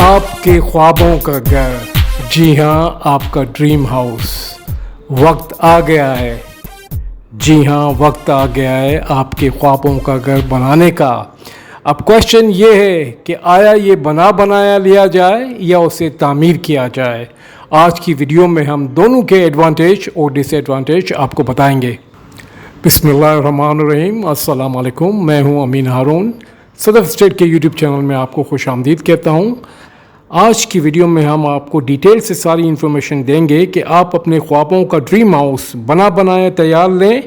آپ کے خوابوں کا گھر، جی ہاں آپ کا ڈریم ہاؤس، وقت آ گیا ہے، جی ہاں وقت آ گیا ہے آپ کے خوابوں کا گھر بنانے کا۔ اب کویشچن یہ ہے کہ آیا یہ بنا بنایا لیا جائے یا اسے تعمیر کیا جائے۔ آج کی ویڈیو میں ہم دونوں کے ایڈوانٹیج اور ڈس ایڈوانٹیج آپ کو بتائیں گے۔ بسم اللہ الرحمن الرحیم، السلام علیکم، میں ہوں امین ہارون، صدف اسٹیٹ کے یوٹیوب چینل میں آپ کو خوش آمدید کہتا ہوں۔ آج کی ویڈیو میں ہم آپ کو ڈیٹیل سے ساری انفارمیشن دیں گے کہ آپ اپنے خوابوں کا ڈریم ہاؤس بنا بنایا تیار لیں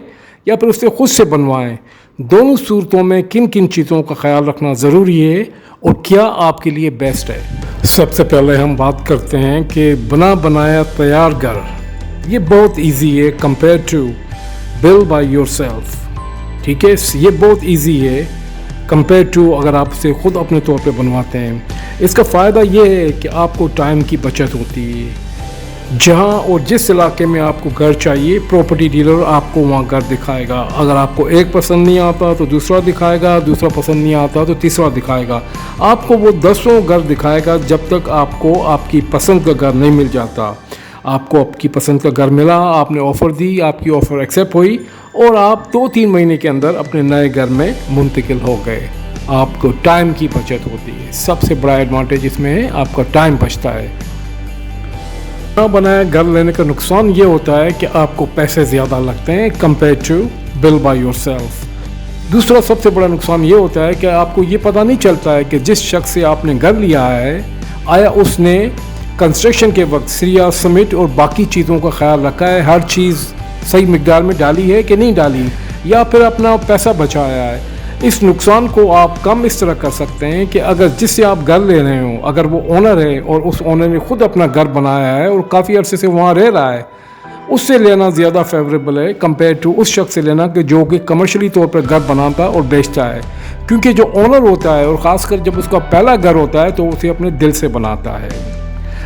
یا پھر اسے خود سے بنوائیں۔ دونوں صورتوں میں کن کن چیزوں کا خیال رکھنا ضروری ہے اور کیا آپ کے لیے بیسٹ ہے۔ سب سے پہلے ہم بات کرتے ہیں کہ بنا بنایا تیار گھر، یہ بہت ایزی ہے compare to build by yourself. ٹھیک ہے، یہ بہت ایزی ہے کمپیئر ٹو اگر آپ اسے خود اپنے طور پہ بنواتے ہیں۔ اس کا فائدہ یہ ہے کہ آپ کو ٹائم کی بچت ہوتی ہے۔ جہاں اور جس علاقے میں آپ کو گھر چاہیے، پراپرٹی ڈیلر آپ کو وہاں گھر دکھائے گا۔ اگر آپ کو ایک پسند نہیں آتا تو دوسرا دکھائے گا، دوسرا پسند نہیں آتا تو تیسرا دکھائے گا۔ آپ کو وہ 10 گھر دکھائے گا جب تک آپ کو آپ کی پسند کا گھر نہیں مل جاتا۔ آپ کو آپ کی پسند کا گھر ملا، آپ نے آفر دی، آپ کی آفر ایکسیپٹ ہوئی اور آپ 2-3 مہینے کے اندر اپنے نئے گھر میں منتقل ہو گئے۔ آپ کو ٹائم کی بچت ہوتی ہے، سب سے بڑا ایڈوانٹیج اس میں ہے، آپ کا ٹائم بچتا ہے۔ بنا بنایا گھر لینے کا نقصان یہ ہوتا ہے کہ آپ کو پیسے زیادہ لگتے ہیں compare to build by yourself. دوسرا سب سے بڑا نقصان یہ ہوتا ہے کہ آپ کو یہ پتہ نہیں چلتا ہے کہ جس شخص سے آپ نے گھر لیا ہے، آیا اس نے کنسٹرکشن کے وقت سریا، سیمنٹ اور باقی چیزوں کا خیال رکھا ہے، ہر چیز صحیح مقدار میں ڈالی ہے کہ نہیں ڈالی، یا پھر اپنا پیسہ بچایا ہے۔ اس نقصان کو آپ کم اس طرح کر سکتے ہیں کہ اگر جس سے آپ گھر لے رہے ہوں، اگر وہ اونر ہے اور اس اونر نے خود اپنا گھر بنایا ہے اور کافی عرصے سے وہاں رہ رہا ہے، اس سے لینا زیادہ فیوریبل ہے کمپیئر ٹو اس شخص سے لینا کہ جو کہ کمرشلی طور پر گھر بناتا اور بیچتا ہے۔ کیونکہ جو اونر ہوتا ہے، اور خاص کر جب اس کا پہلا گھر ہوتا ہے، تو اسے اپنے دل سے بناتا ہے۔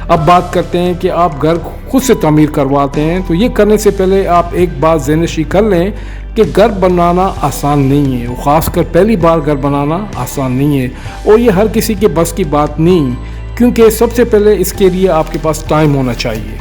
اب بات کرتے ہیں کہ آپ گھر خود سے تعمیر کرواتے ہیں، تو یہ کرنے سے پہلے آپ ایک بات ذہن نشین کر لیں کہ گھر بنانا آسان نہیں ہے، خاص کر پہلی بار گھر بنانا آسان نہیں ہے، اور یہ ہر کسی کے بس کی بات نہیں، کیونکہ سب سے پہلے اس کے لیے آپ کے پاس ٹائم ہونا چاہیے۔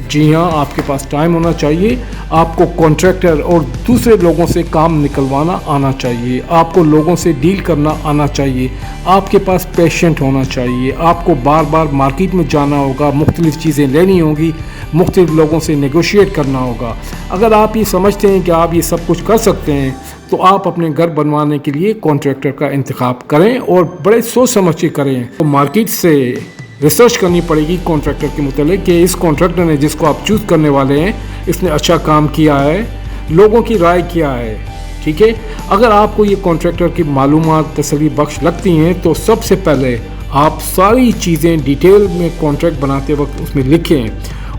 جی ہاں، آپ کے پاس ٹائم ہونا چاہیے، آپ کو کانٹریکٹر اور دوسرے لوگوں سے کام نکلوانا آنا چاہیے، آپ کو لوگوں سے ڈیل کرنا آنا چاہیے، آپ کے پاس پیشنٹ ہونا چاہیے، آپ کو بار بار مارکیٹ میں جانا ہوگا، مختلف چیزیں لینی ہوگی، مختلف لوگوں سے نیگوشیٹ کرنا ہوگا۔ اگر آپ یہ سمجھتے ہیں کہ آپ یہ سب کچھ کر سکتے ہیں، تو آپ اپنے گھر بنوانے کے لیے کانٹریکٹر کا انتخاب کریں اور بڑے سوچ سمجھ کے کریں۔ تو مارکیٹ سے ریسرچ کرنی پڑے گی کانٹریکٹر کے متعلق کہ اس کانٹریکٹر نے جس کو آپ چوز کرنے والے ہیں، اس نے اچھا کام کیا ہے، لوگوں کی رائے کیا ہے۔ ٹھیک ہے، اگر آپ کو یہ کانٹریکٹر کی معلومات تسلی بخش لگتی ہیں، تو سب سے پہلے آپ ساری چیزیں ڈیٹیل میں کانٹریکٹ بناتے وقت اس میں لکھیں،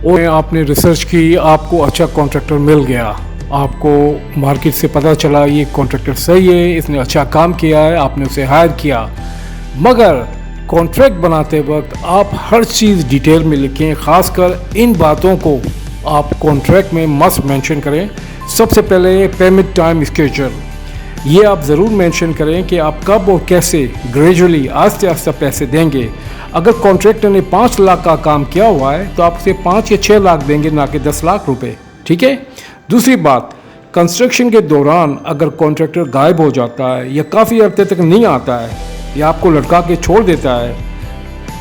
اور آپ نے ریسرچ کی، آپ کو اچھا کانٹریکٹر مل گیا، آپ کو مارکیٹ سے پتہ چلا یہ کانٹریکٹر صحیح ہے، اس نے اچھا کام کیا ہے، آپ نے اسے ہائر کیا، مگر کانٹریکٹ بناتے وقت آپ ہر چیز ڈیٹیل میں لکھیں۔ خاص کر ان باتوں کو آپ کانٹریکٹ میں مسٹ مینشن کریں۔ سب سے پہلے پیمنٹ ٹائم اسکیجول، یہ آپ ضرور مینشن کریں کہ آپ کب اور کیسے گریجولی آہستہ آہستہ پیسے دیں گے۔ اگر کانٹریکٹر نے 5 لاکھ کا کام کیا ہوا ہے، تو آپ اسے 5 یا 6 لاکھ دیں گے، نہ کہ 10 لاکھ روپے۔ ٹھیک ہے، دوسری بات، کنسٹرکشن کے دوران اگر کانٹریکٹر غائب ہو جاتا ہے یا کافی عرصے تک نہیں آتا ہے یا آپ کو لٹکا کے چھوڑ دیتا ہے،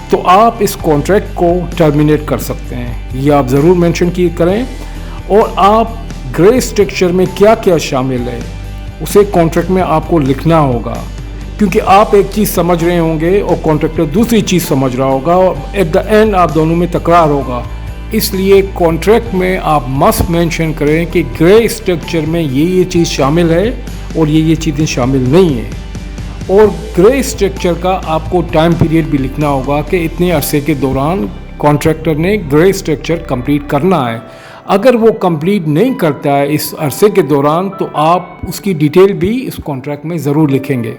تو آپ اس کانٹریکٹ کو ٹرمینیٹ کر سکتے ہیں، یہ آپ ضرور مینشن کریں۔ اور آپ گرے اسٹرکچر میں کیا کیا شامل ہے، اسے کانٹریکٹ میں آپ کو لکھنا ہوگا، کیونکہ آپ ایک چیز سمجھ رہے ہوں گے اور کانٹریکٹر دوسری چیز سمجھ رہا ہوگا، اور ایٹ دا اینڈ آپ دونوں میں تکرار ہوگا۔ اس لیے کانٹریکٹ میں آپ مسٹ مینشن کریں کہ گرے اسٹرکچر میں یہ چیز شامل ہے اور یہ چیزیں شامل نہیں ہیں، اور گرے اسٹرکچر کا آپ کو ٹائم پیریڈ بھی لکھنا ہوگا کہ اتنے عرصے کے دوران کانٹریکٹر نے گرے اسٹرکچر کمپلیٹ کرنا ہے۔ اگر وہ کمپلیٹ نہیں کرتا ہے اس عرصے کے دوران، تو آپ اس کی ڈیٹیل بھی اس کانٹریکٹ میں ضرور لکھیں گے۔